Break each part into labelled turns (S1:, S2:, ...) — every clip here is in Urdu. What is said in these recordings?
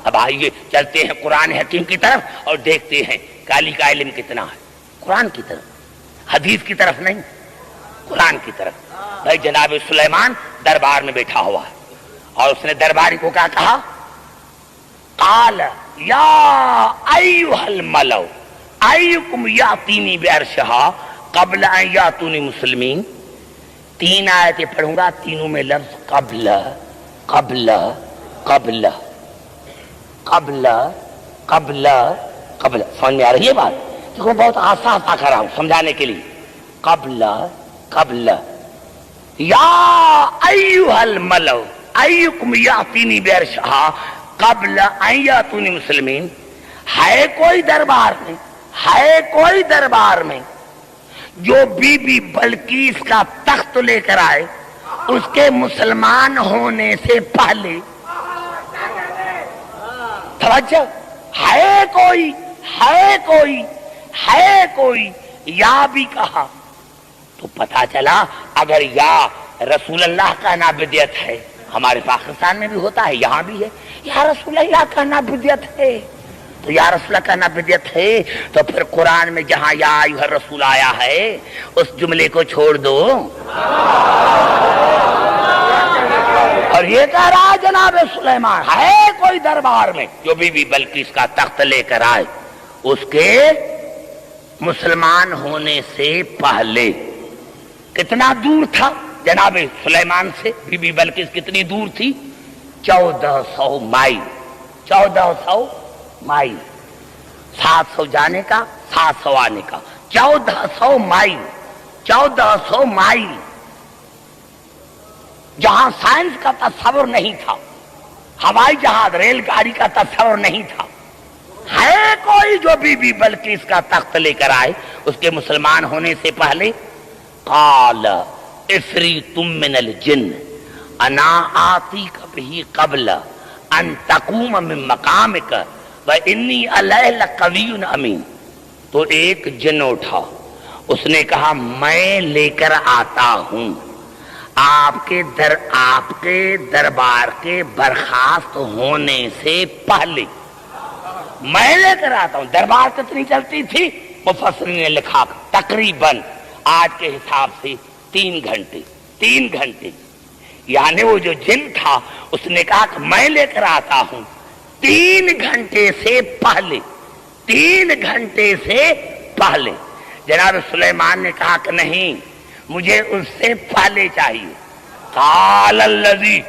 S1: اب آئیے چلتے ہیں قرآن حکیم کی طرف اور دیکھتے ہیں کالی کا علم کتنا ہے، قرآن کی طرف، حدیث کی طرف نہیں، قرآن کی طرف۔ بھائی جناب سلیمان دربار میں بیٹھا ہوا ہے اور اس نے درباری کو کیا کہا؟ قال یا ایھا الملؤ ایکم یاتینی بعرشھا قبل ان یاتونی مسلمین۔ 3 آیتیں پڑھوں گا، تینوں میں لفظ قبل قبل قبل قبل قبل قبل۔ سمجھ میں آ رہی ہے بات؟ دیکھو بہت آسان کر رہا ہوں سمجھانے کے لیے۔ قبل قبل یا ایھا الملؤ ایکم یاتینی بعرشھا قبل ان یاتونی مسلمین۔ ہے کوئی دربار میں، ہے کوئی دربار میں جو بی بی بلقیس کا تخت لے کر آئے اس کے مسلمان ہونے سے پہلے؟ توجہ، ہے کوئی، ہے کوئی، ہے کوئی، یا بھی کہا تو پتا چلا اگر یا رسول اللہ کا نا بدعت ہے، ہمارے پاکستان میں بھی ہوتا ہے، یہاں بھی ہے، یا رسول اللہ کا نا بدعت ہے تو یا رسول اللہ کا نا بدعت ہے تو پھر قرآن میں جہاں یا ایھا الرسول آیا ہے اس جملے کو چھوڑ دو۔ اور یہ کہہ رہا جناب سلیمان ہے کوئی دربار میں جو بی بی بلقیس کا تخت لے کر آئے اس کے مسلمان ہونے سے پہلے۔ کتنا دور تھا جناب سلیمان سے بی بی بلقیس؟ کتنی دور تھی؟ 1400 مائل، 1400 مائل، 700 جانے کا 700 آنے کا، 1400 مائل، 1400 مائل، جہاں سائنس کا تصور نہیں تھا، ہوائی جہاز ریل گاڑی کا تصور نہیں تھا، ہے کوئی جو بی بی بلقیس کا تخت لے کر آئے اس کے مسلمان ہونے سے پہلے؟ قال عفریت من الجن انا آتیک بہ قبل ان تقوم من مقامک وانی علیہ لقوی امین۔ تو ایک جن اٹھا، اس نے کہا میں لے کر آتا ہوں آپ کے دربار کے برخاست ہونے سے پہلے، میں لے کر آتا ہوں۔ دربار کتنی چلتی تھی؟ مفسرین نے لکھا تقریباً آج کے حساب سے 3 گھنٹے، 3 گھنٹے، یعنی وہ جو جن تھا اس نے کہا کہ میں لے کر آتا ہوں 3 گھنٹے سے پہلے، 3 گھنٹے سے پہلے۔ جناب سلیمان نے کہا کہ نہیں، مجھے اس سے پہلے چاہیے۔ قال الذی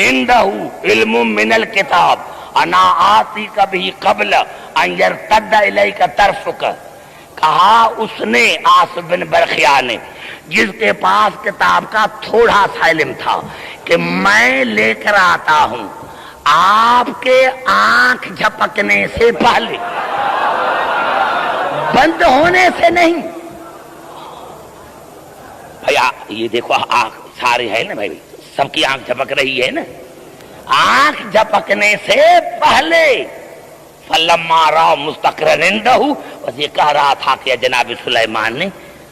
S1: عندہ علم من الکتاب انا آتیک بہ قبل ان یرتد الیک طرفک۔ کہا اس نے، آصف بن برخیا نے، جس کے پاس کتاب کا تھوڑا سا علم تھا، کہ میں لے کر آتا ہوں آپ کے آنکھ جھپکنے سے پہلے، بند ہونے سے نہیں۔ بھیا یہ دیکھو آنکھ سارے ہے نا بھائی، سب کی آنکھ جھپک رہی ہے نا، آنکھ جھپکنے سے پہلے۔ فلما را مستقرا عنده، بس یہ کہہ رہا تھا کہ جناب سلیمان نے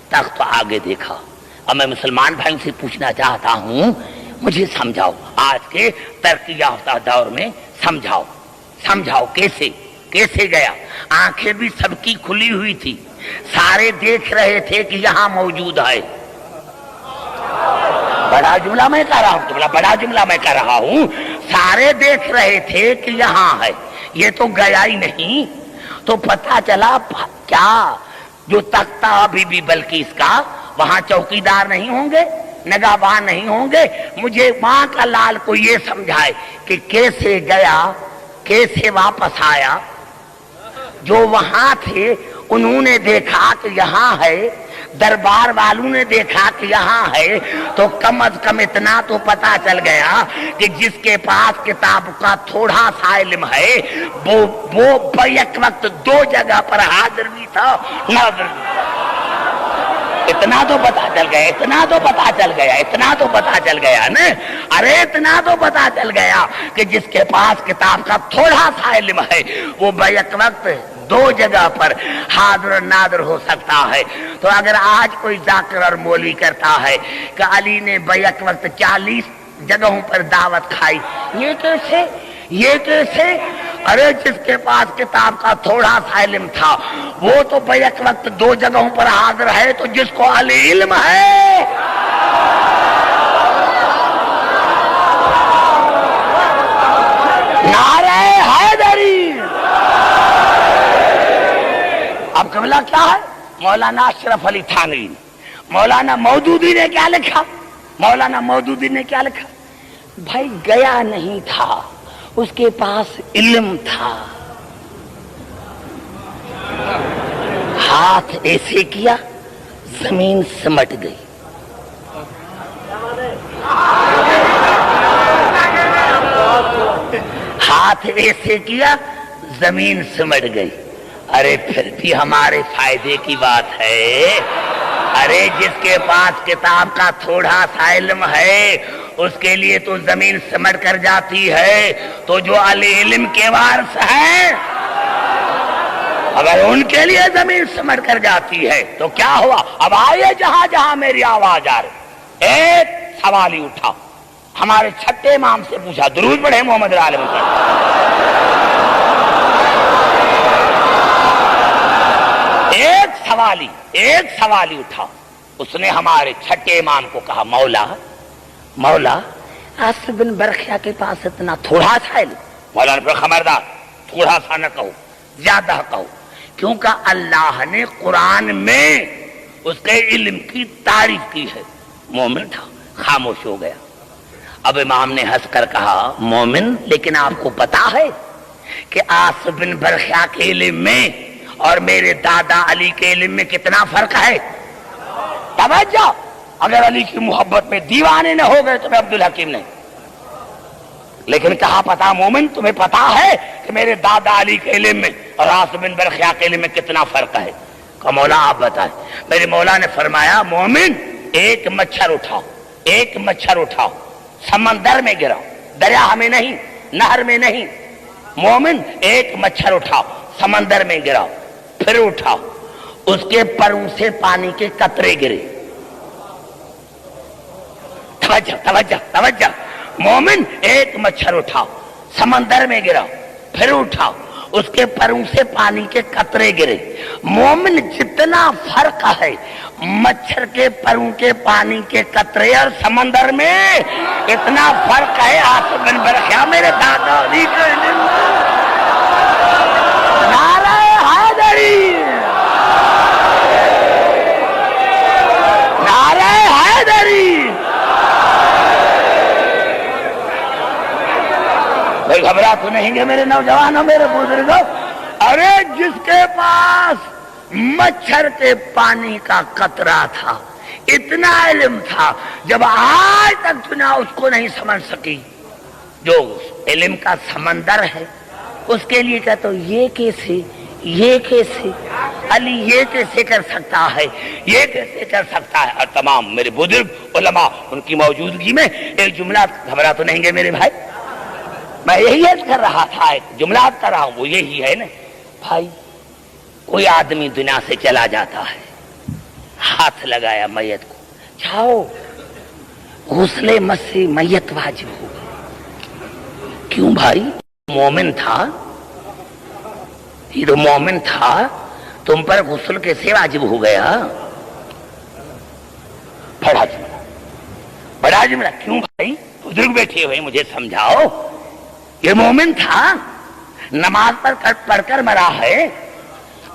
S1: تخت آگے دیکھا۔ اب میں مسلمان بھائیوں سے پوچھنا چاہتا ہوں، مجھے سمجھاؤ، آج کے ترقی یافتہ دور میں سمجھاؤ، سمجھاؤ کیسے گیا؟ آنکھیں بھی سب کی کھلی ہوئی تھی، سارے دیکھ رہے تھے کہ یہاں موجود ہے۔ بڑا جملہ میں کہہ رہا ہوں، بڑا جملہ میں کہہ رہا ہوں، سارے دیکھ رہے تھے کہ یہاں ہے، یہ تو گیا ہی نہیں۔ تو پتہ چلا کیا جو تختہ بی بی بلقیس کا، وہاں چوکیدار نہیں ہوں گے، نگہبان نہیں ہوں گے؟ مجھے وہاں کا لال کو یہ سمجھائے کہ کیسے گیا، کیسے واپس آیا۔ جو وہاں تھے انہوں نے دیکھا کہ یہاں ہے، دربار والوں نے دیکھا کہ یہاں ہے، تو کم از کم اتنا تو پتا چل گیا کہ جس کے پاس کتاب کا تھوڑا سا علم ہے وہ بیک وقت 2 جگہ پر حاضر بھی تھا، ناظر بھی تھا۔ اتنا تو پتا چل گیا، اتنا تو پتا چل گیا، اتنا تو پتا چل گیا نا، ارے اتنا تو پتا چل گیا کہ جس کے پاس کتاب کا تھوڑا سا علم ہے وہ بیک وقت 2 جگہ پر حاضر ناظر ہو سکتا ہے۔ تو اگر آج کوئی ذاکر اور مولوی کرتا ہے کہ علی نے بیک وقت 40 جگہوں پر دعوت کھائی، یہ کیسے؟ ارے جس کے پاس کتاب کا تھوڑا سا علم تھا وہ تو بیک وقت 2 جگہوں پر حاضر ہے، تو جس کو علم ہے نعرہ حیدری۔ اب قبلہ کیا ہے؟ مولانا اشرف علی تھانوی، مولانا مودودی نے کیا لکھا؟ مولانا مودودی نے کیا لکھا؟ بھائی گیا نہیں تھا، اس کے پاس علم تھا، ہاتھ ایسے کیا زمین سمٹ گئی۔ ہاتھ ایسے کیا زمین سمٹ گئی۔ ارے پھر بھی ہمارے فائدے کی بات ہے، ارے جس کے پاس کتاب کا تھوڑا سا علم ہے اس کے لیے تو زمین سمٹ کر جاتی ہے، تو جو علی علم کے وارث ہیں اگر ان کے لیے زمین سمٹ کر جاتی ہے تو کیا ہوا؟ اب آئیے جہاں جہاں میری آواز آ رہی، ایک سوال ہی اٹھا، ہمارے چھٹے امام سے پوچھا، درود پڑھے محمد عالم پر، ایک سوال ہی اٹھا، اس نے ہمارے چھٹے امام کو کہا، مولا آصف بن برخیا کے پاس اتنا تھوڑا سا علم؟ مولانا پر خبردار، تھوڑا سا نہ کہو، زیادہ کہو، کیونکہ اللہ نے قرآن میں اس کے علم کی تعریف کی ہے۔ مومن تھا، خاموش ہو گیا۔ اب امام نے ہنس کر کہا، مومن، لیکن آپ کو پتا ہے کہ آصف بن برخیا کے علم میں اور میرے دادا علی کے علم میں کتنا فرق ہے؟ توجہ، اگر علی کی محبت میں دیوانے نہ ہو گئے تو میں عبدالحکیم نہیں، لیکن کہا پتا مومن تمہیں پتا ہے کہ میرے دادا علی کے علم میں اور آصف بن برخیا کے علم میں کتنا فرق ہے؟ کہا مولا آپ بتائیں۔ میرے مولا نے فرمایا، مومن ایک مچھر اٹھاؤ سمندر میں گراؤ، دریا میں نہیں، نہر میں نہیں، مومن ایک مچھر اٹھاؤ سمندر میں گراؤ، پھر اٹھاؤ، اس کے پروں سے پانی کے قطرے گرے۔ توجہ، مومن ایک مچھر اٹھاؤ سمندر میں گراؤ، پھر اٹھاؤ، اس کے پروں سے پانی کے قطرے گرے۔ مومن جتنا فرق ہے مچھر کے پروں کے پانی کے قطرے اور سمندر میں، اتنا فرق ہے آصف بن برخیا میرے دادا علی کے علم میں۔ نعرہ حیدری، نعرہ حیدری۔ بھائی گھبرا تو نہیں گے میرے نوجوانوں، میرے بزرگوں؟ ارے جس کے پاس مچھر کے پانی کا قطرہ تھا، اتنا علم تھا، جب آج تک دنیا اس کو نہیں سمجھ سکی، جو علم کا سمندر ہے اس کے لیے کہتا ہوں یہ کیسے علی یہ کیسے کر سکتا ہے، یہ کیسے کر سکتا ہے؟ اور تمام میرے بزرگ علماء ان کی موجودگی میں ایک جملہ، گھبرا تو نہیں گے میرے بھائی؟ میں یہی عرض کر رہا تھا، ایک جملہ کر رہا ہوں، وہ یہی ہے نا بھائی، کوئی آدمی دنیا سے چلا جاتا ہے، ہاتھ لگایا میت کو، جاؤ غسل مسح میت واجب ہو گئی۔ کیوں بھائی؟ مومن تھا، یہ تو مومن تھا، تم پر غسل کیسے واجب ہو گیا؟ بڑا جملہ کیوں بھائی؟ بزرگ بیٹھے ہوئے مجھے سمجھاؤ، یہ مومن تھا، نماز پڑھ کر مرا ہے،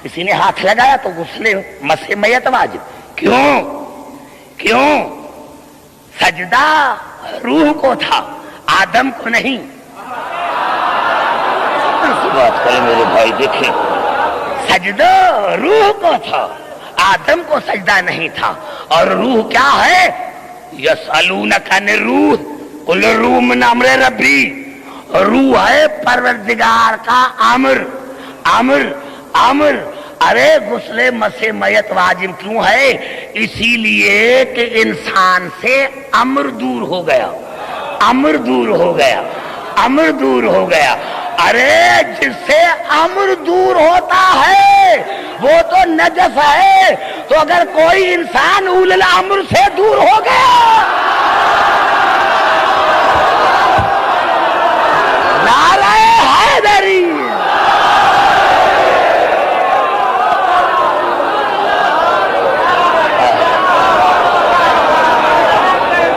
S1: کسی نے ہاتھ لگایا تو غسل مسح میت واجب۔ کیوں؟ سجدہ روح کو تھا، آدم کو نہیں۔ بات کریں میرے بھائی، دیکھیں، سجدہ روح کو تھا، آدم کو سجدہ نہیں تھا۔ اور روح کیا ہے؟ یسألونک عن الروح قل الروح من امر ربی، روح ہے پروردگار کا امر۔ ارے غسل مسح میت واجب کیوں ہے؟ اسی لیے کہ انسان سے امر دور ہو گیا۔ ارے جس سے امر دور ہوتا ہے وہ تو نجس ہے، تو اگر کوئی انسان اول الامر سے دور ہو گیا، نعرہ حیدری،